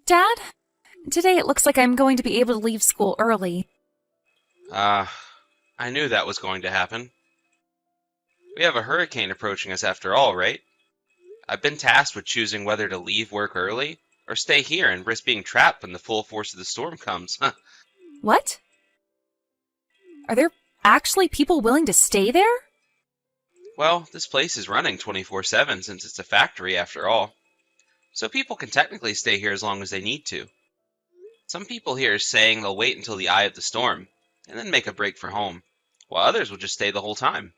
Dad, today it looks like I'm going to be able to leave school early. I knew that was going to happen. We have a hurricane approaching us after all, right? I've been tasked with choosing whether to leave work early or stay here and risk being trapped when the full force of the storm comes. What? Are there actually people willing to stay there? Well, this place is running 24/7 since it's a factory after all. So people can technically stay here as long as they need to. Some people here are saying they'll wait until the eye of the storm and then make a break for home, while others will just stay the whole time.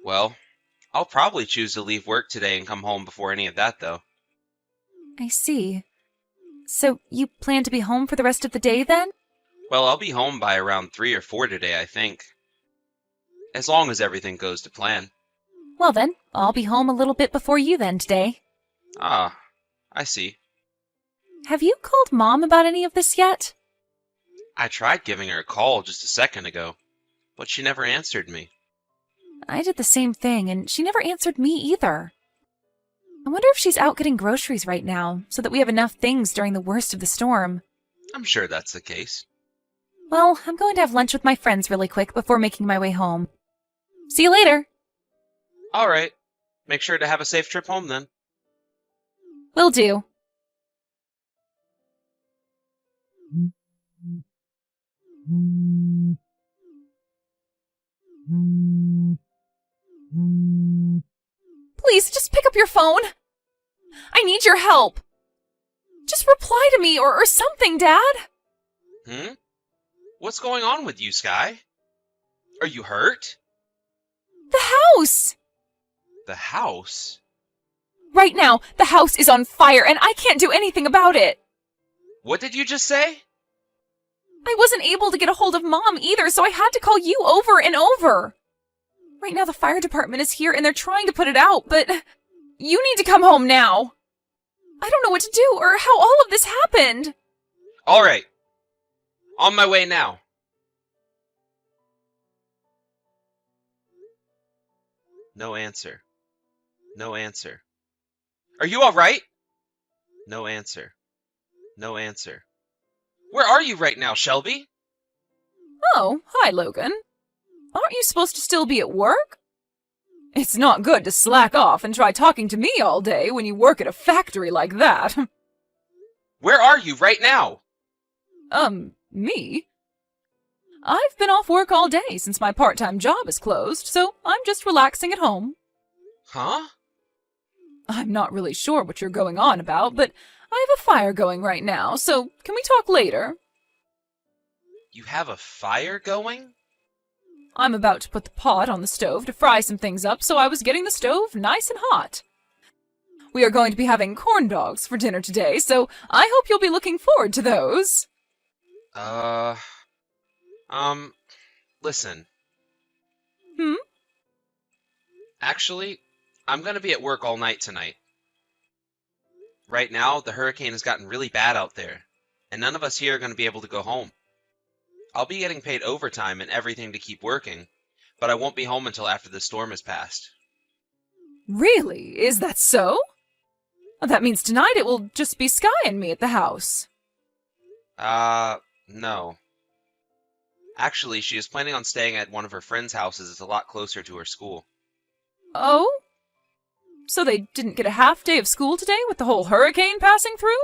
Well, I'll probably choose to leave work today and come home before any of that, though. I see. So you plan to be home for the rest of the day then? Well, I'll be home by around 3 or 4 today, I think. As long as everything goes to plan. Well then, I'll be home a little bit before you then today. Ah, I see. Have you called Mom about any of this yet? I tried giving her a call just a second ago, but she never answered me. I did the same thing, and she never answered me either. I wonder if she's out getting groceries right now, so that we have enough things during the worst of the storm. I'm sure that's the case. Well, I'm going to have lunch with my friends really quick before making my way home. See you later. All right. Make sure to have a safe trip home then. Will do. Please, just pick up your phone. I need your help. Just reply to me or something, Dad. Hmm? What's going on with you, Sky? Are you hurt? The house! The house? Right now, the house is on fire and I can't do anything about it. What did you just say? I wasn't able to get a hold of Mom either, so I had to call you over and over. Right now, the fire department is here and they're trying to put it out, but you need to come home now. I don't know what to do or how all of this happened. All right. On my way now. No answer. No answer. Are you all right? No answer. No answer. Where are you right now, Shelby? Oh, hi, Logan. Aren't you supposed to still be at work? It's not good to slack off and try talking to me all day when you work at a factory like that. Where are you right now? Me? I've been off work all day since my part-time job is closed, so I'm just relaxing at home. Huh? I'm not really sure what you're going on about, but I have a fire going right now, so can we talk later? You have a fire going? I'm about to put the pot on the stove to fry some things up, so I was getting the stove nice and hot. We are going to be having corn dogs for dinner today, so I hope you'll be looking forward to those. Uh, Listen. Hmm? Actually, I'm gonna be at work all night tonight. Right now, the hurricane has gotten really bad out there, and none of us here are gonna be able to go home. I'll be getting paid overtime and everything to keep working, but I won't be home until after the storm has passed. Really? Is that so? That means tonight it will just be Sky and me at the house. No. Actually, she is planning on staying at one of her friends' houses. It's a lot closer to her school. Oh? So they didn't get a half day of school today with the whole hurricane passing through?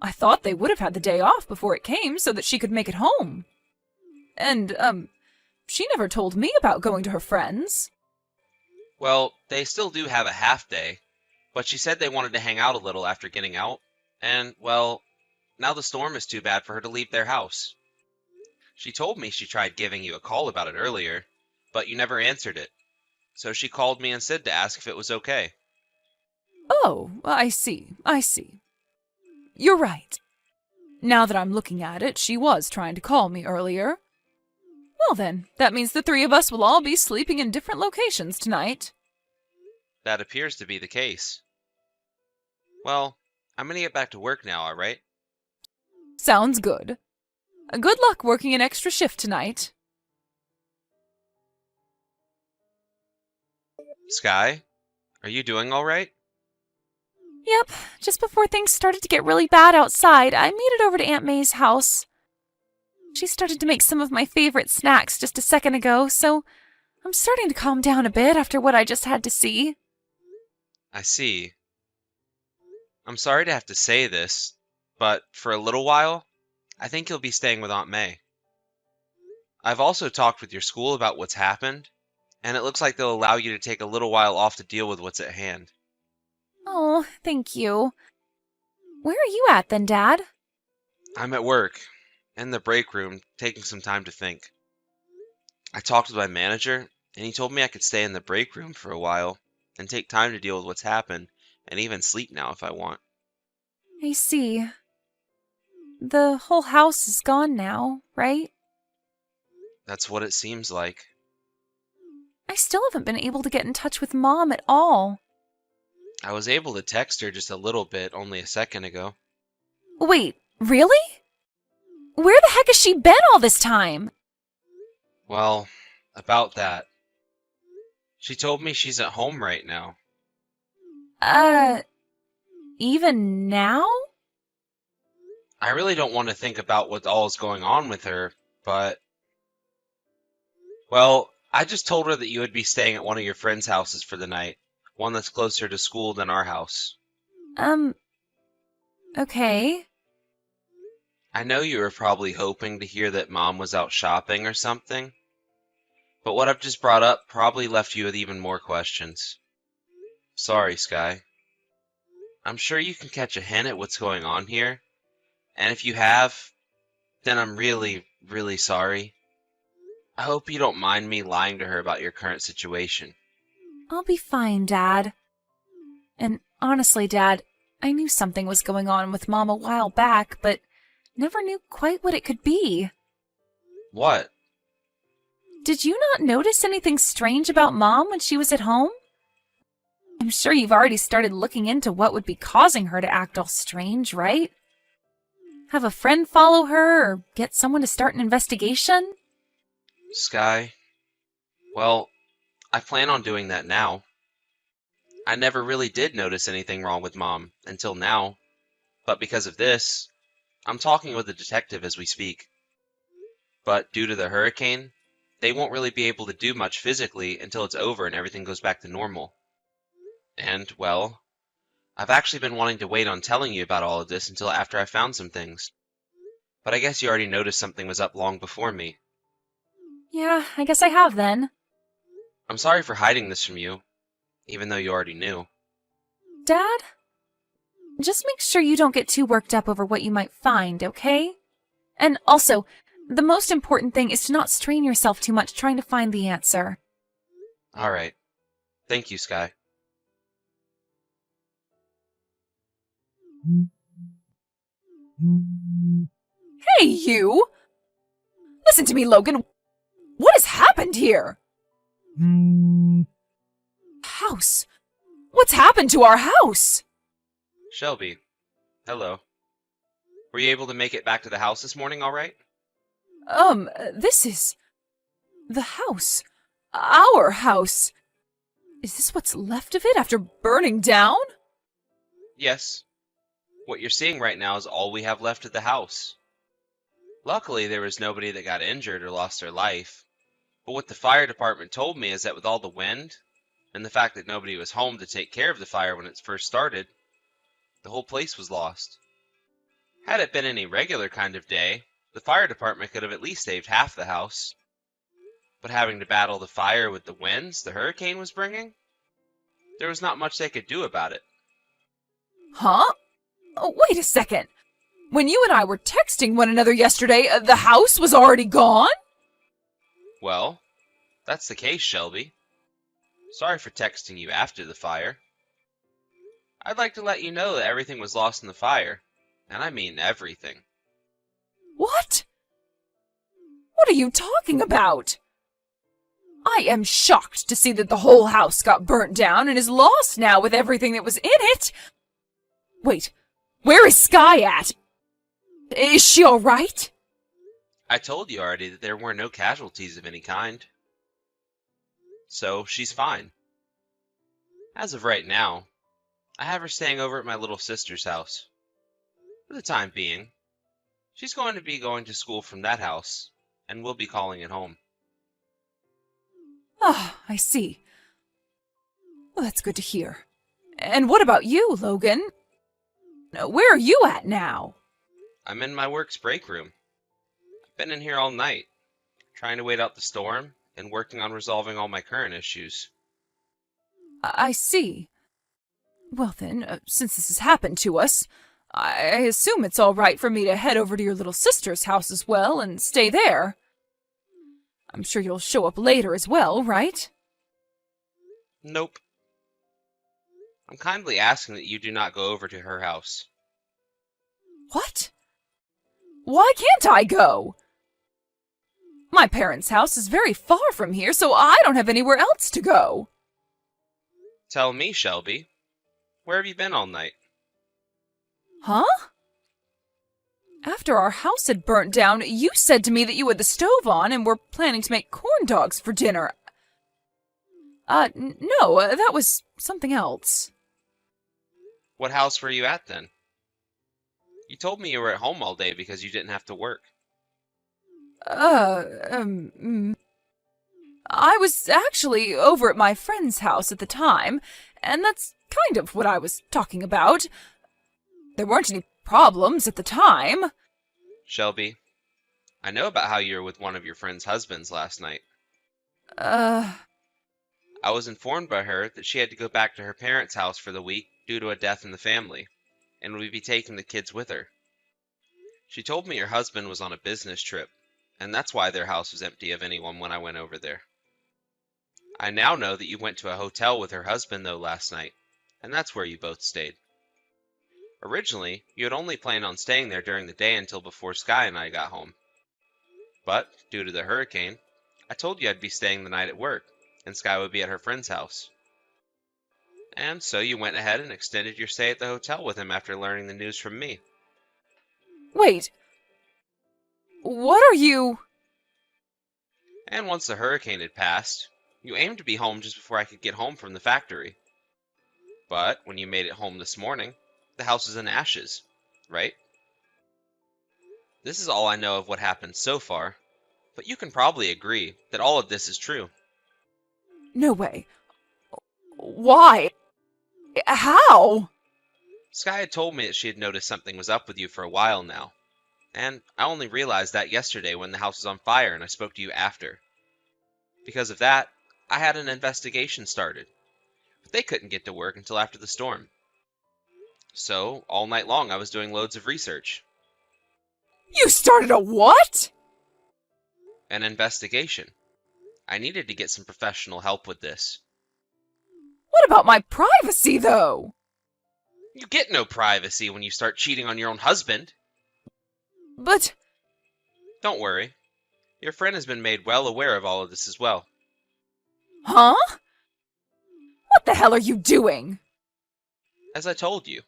I thought they would have had the day off before it came so that she could make it home. And, she never told me about going to her friends. Well, they still do have a half day, but she said they wanted to hang out a little after getting out, and, well, now the storm is too bad for her to leave their house. She told me she tried giving you a call about it earlier, but you never answered it. So she called me instead to ask if it was okay. Oh, I see. You're right. Now that I'm looking at it, she was trying to call me earlier. Well then, that means the three of us will all be sleeping in different locations tonight. That appears to be the case. Well, I'm gonna get back to work now, alright? Sounds good. Good luck working an extra shift tonight. Sky, are you doing alright? Yep, just before things started to get really bad outside, I made it over to Aunt May's house. She started to make some of my favorite snacks just a second ago, so I'm starting to calm down a bit after what I just had to see. I see. I'm sorry to have to say this, but for a little while, I think you'll be staying with Aunt May. I've also talked with your school about what's happened, and it looks like they'll allow you to take a little while off to deal with what's at hand. Oh, thank you. Where are you at then, Dad? I'm at work, in the break room, taking some time to think. I talked with my manager, and he told me I could stay in the break room for a while and take time to deal with what's happened, and even sleep now if I want. I see. The whole house is gone now, right? That's what it seems like. I still haven't been able to get in touch with Mom at all. I was able to text her just a little bit only a second ago. Wait, really? Where the heck has she been all this time? Well, about that. She told me she's at home right now. Even now? I really don't want to think about what all is going on with her, but... Well, I just told her that you would be staying at one of your friends' houses for the night. One that's closer to school than our house. Okay. I know you were probably hoping to hear that Mom was out shopping or something, but what I've just brought up probably left you with even more questions. Sorry, Sky. I'm sure you can catch a hint at what's going on here, and if you have, then I'm really, really sorry. I hope you don't mind me lying to her about your current situation. I'll be fine, Dad. And honestly, Dad, I knew something was going on with Mom a while back, but never knew quite what it could be. What? Did you not notice anything strange about Mom when she was at home? I'm sure you've already started looking into what would be causing her to act all strange, right? Have a friend follow her or get someone to start an investigation? Sky? Well, I plan on doing that now. I never really did notice anything wrong with Mom until now, but because of this, I'm talking with a detective as we speak. But due to the hurricane, they won't really be able to do much physically until it's over and everything goes back to normal. And, well, I've actually been wanting to wait on telling you about all of this until after I found some things. But I guess you already noticed something was up long before me. Yeah, I guess I have then. I'm sorry for hiding this from you, even though you already knew. Dad? Just make sure you don't get too worked up over what you might find, okay? And also, the most important thing is to not strain yourself too much trying to find the answer. Alright. Thank you, Sky. Hey, you! Listen to me, Logan. What has happened here? House? What's happened to our house? Shelby. Hello. Were you able to make it back to the house this morning alright? This is... the house. Our house. Is this what's left of it after burning down? Yes. What you're seeing right now is all we have left of the house. Luckily, there was nobody that got injured or lost their life. But what the fire department told me is that with all the wind, and the fact that nobody was home to take care of the fire when it first started, the whole place was lost. Had it been any regular kind of day, the fire department could have at least saved half the house. But having to battle the fire with the winds the hurricane was bringing, there was not much they could do about it. Huh? Oh, wait a second. When you and I were texting one another yesterday, the house was already gone? Well, that's the case, Shelby. Sorry for texting you after the fire. I'd like to let you know that everything was lost in the fire, and I mean everything. What? What are you talking about? I am shocked to see that the whole house got burnt down and is lost now with everything that was in it. Wait, where is Sky at? Is she all right? I told you already that there were no casualties of any kind. So, she's fine. As of right now, I have her staying over at my little sister's house. For the time being. She's going to be going to school from that house, and we'll be calling it home. Ah, I see. Well, that's good to hear. And what about you, Logan? Where are you at now? I'm in my work's break room. I've been in here all night, trying to wait out the storm and working on resolving all my current issues. I see. Well then, since this has happened to us, I assume it's all right for me to head over to your little sister's house as well and stay there. I'm sure you'll show up later as well, right? Nope. I'm kindly asking that you do not go over to her house. What? Why can't I go? My parents' house is very far from here, so I don't have anywhere else to go. Tell me, Shelby, where have you been all night? Huh? After our house had burnt down, you said to me that you had the stove on and were planning to make corn dogs for dinner. No, that was something else. What house were you at then? You told me you were at home all day because you didn't have to work. I was actually over at my friend's house at the time, and that's kind of what I was talking about. There weren't any problems at the time. Shelby, I know about how you were with one of your friend's husbands last night. Uh, I was informed by her that she had to go back to her parents' house for the week due to a death in the family, and would be taking the kids with her. She told me your husband was on a business trip, and that's why their house was empty of anyone when I went over there. I now know that you went to a hotel with her husband, though, last night, and that's where you both stayed. Originally, you had only planned on staying there during the day until before Sky and I got home. But, due to the hurricane, I told you I'd be staying the night at work, and Sky would be at her friend's house. And so you went ahead and extended your stay at the hotel with him after learning the news from me. wait. What are you... And once the hurricane had passed, you aimed to be home just before I could get home from the factory. But when you made it home this morning, the house was in ashes, right? This is all I know of what happened so far, but you can probably agree that all of this is true. No way. Why? How? Sky had told me that she had noticed something was up with you for a while now, and I only realized that yesterday when the house was on fire and I spoke to you after. Because of that, I had an investigation started, but they couldn't get to work until after the storm. So, all night long I was doing loads of research. You started a what? An investigation. I needed to get some professional help with this. What about my privacy, though? You get no privacy when you start cheating on your own husband. But... Don't worry. Your friend has been made well aware of all of this as well. Huh? What the hell are you doing? As I told you,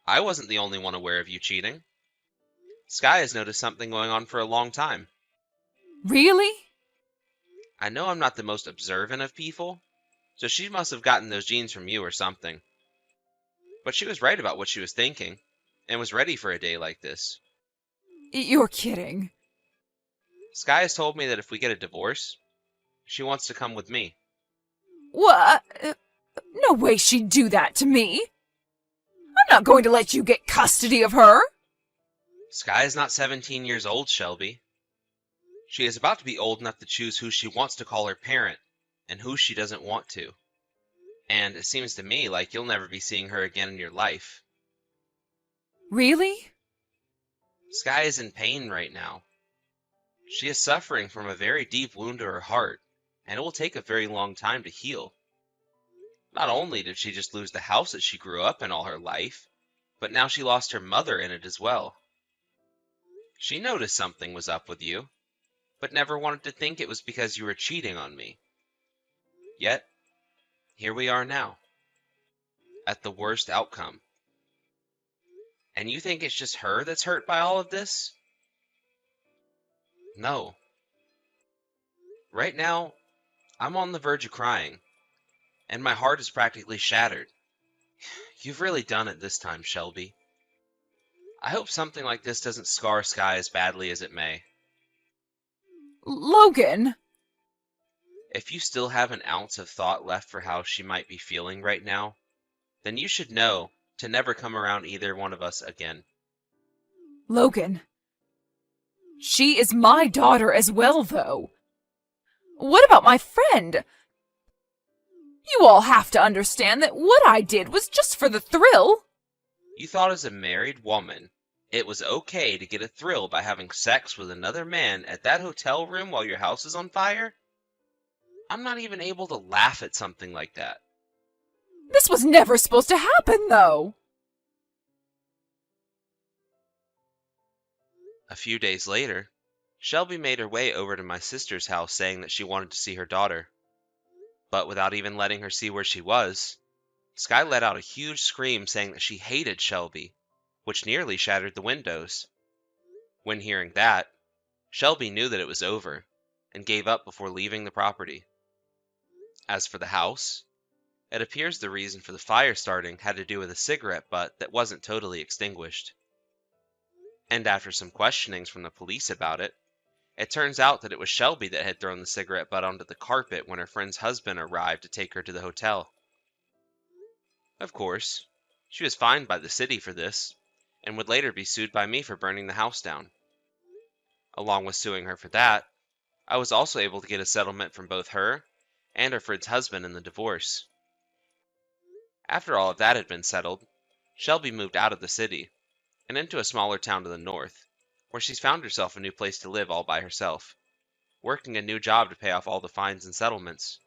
I wasn't the only one aware of you cheating. Sky has noticed something going on for a long time. Really? I know I'm not the most observant of people, so she must have gotten those genes from you or something. But she was right about what she was thinking, and was ready for a day like this. You're kidding. Sky has told me that if we get a divorce, she wants to come with me. What? No way she'd do that to me. I'm not going to let you get custody of her. Sky is not 17 years old, Shelby. She is about to be old enough to choose who she wants to call her parent, and who she doesn't want to. And it seems to me like you'll never be seeing her again in your life. Really? Sky is in pain right now. She is suffering from a very deep wound to her heart, and it will take a very long time to heal. Not only did she just lose the house that she grew up in all her life, but now she lost her mother in it as well. She noticed something was up with you, but never wanted to think it was because you were cheating on me. Yet, here we are now, at the worst outcome. And you think it's just her that's hurt by all of this? No. Right now, I'm on the verge of crying, and my heart is practically shattered. You've really done it this time, Shelby. I hope something like this doesn't scar Sky as badly as it may. Logan! If you still have an ounce of thought left for how she might be feeling right now, then you should know to never come around either one of us again. Logan. She is my daughter as well, though. What about my friend? You all have to understand that what I did was just for the thrill. You thought as a married woman, it was okay to get a thrill by having sex with another man at that hotel room while your house is on fire? I'm not even able to laugh at something like that. This was never supposed to happen, though. A few days later, Shelby made her way over to my sister's house saying that she wanted to see her daughter. But without even letting her see where she was, Sky let out a huge scream saying that she hated Shelby, which nearly shattered the windows. When hearing that, Shelby knew that it was over and gave up before leaving the property. As for the house, it appears the reason for the fire starting had to do with a cigarette butt that wasn't totally extinguished. And after some questionings from the police about it, it turns out that it was Shelby that had thrown the cigarette butt onto the carpet when her friend's husband arrived to take her to the hotel. Of course, she was fined by the city for this, and would later be sued by me for burning the house down. Along with suing her for that, I was also able to get a settlement from both her and her friend's husband in the divorce. After all of that had been settled, Shelby moved out of the city and into a smaller town to the north, where she's found herself a new place to live all by herself, working a new job to pay off all the fines and settlements.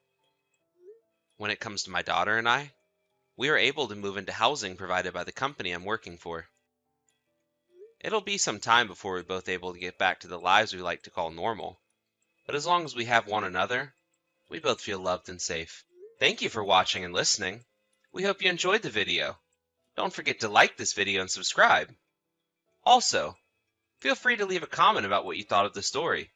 When it comes to my daughter and I, we are able to move into housing provided by the company I'm working for. It'll be some time before we're both able to get back to the lives we like to call normal, but as long as we have one another, we both feel loved and safe. Thank you for watching and listening. We hope you enjoyed the video. Don't forget to like this video and subscribe. Also, feel free to leave a comment about what you thought of the story.